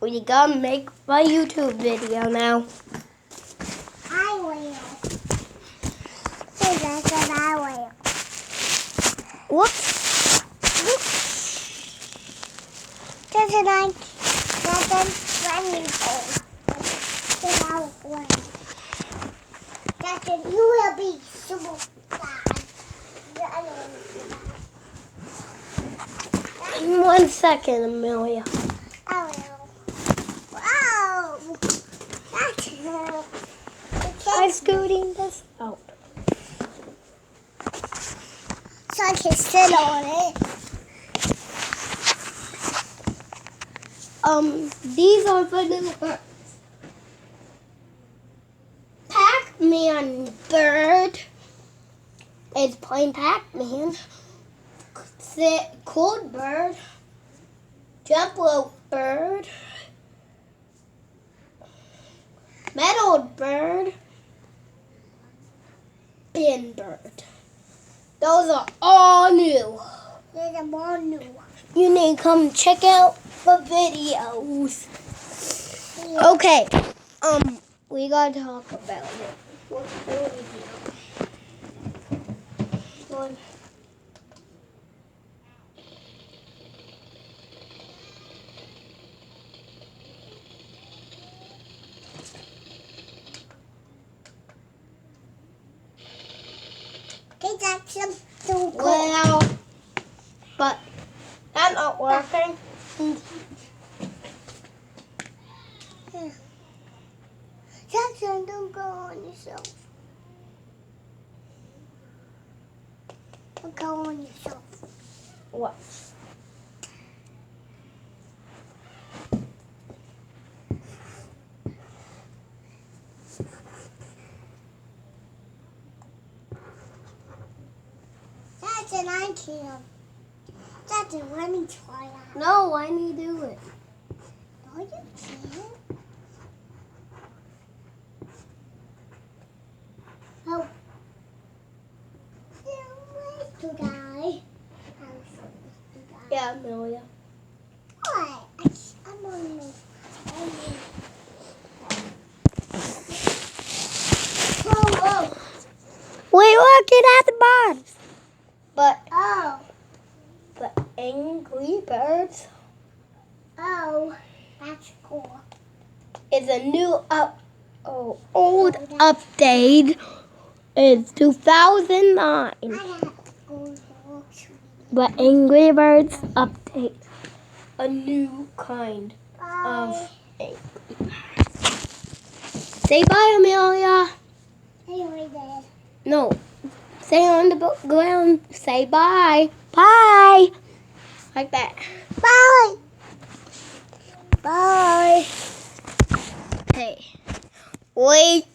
We gotta make my YouTube video now. I will. Say that's what I will. Whoops. Doesn't I? Doesn't running home. Then I will run. Doesn't you will be super bad. In 1 second, Amelia. I will. Wow. That's her. I'm scooting this out. So I can sit on it. These are for little birds. Pac-Man bird is playing Pac-Man. Cold bird, jump rope bird, metal bird, bin bird. Those are all new. There's a more new. You need to come check out the videos. Yeah. Okay, we gotta talk about it. What do we do? Okay, that's some so cool. Well, but that's not working. Jackson, don't go on yourself. Don't go on yourself. What? Jackson, I can't. Jackson, let me try that. No, why do you do it? No, you can't. Oh. To die. Yeah, Amelia. What? I'm on this. Whoa. We're looking at the birds. But the Angry Birds Oh, that's cool. is a new old update. It's 2009. I have to go to But Angry Birds update a new kind of Angry Birds. Say bye, Amelia. Anyway, Dad. No, say on the ground. Say bye. Bye. Like that. Bye. Bye. Hey, wait.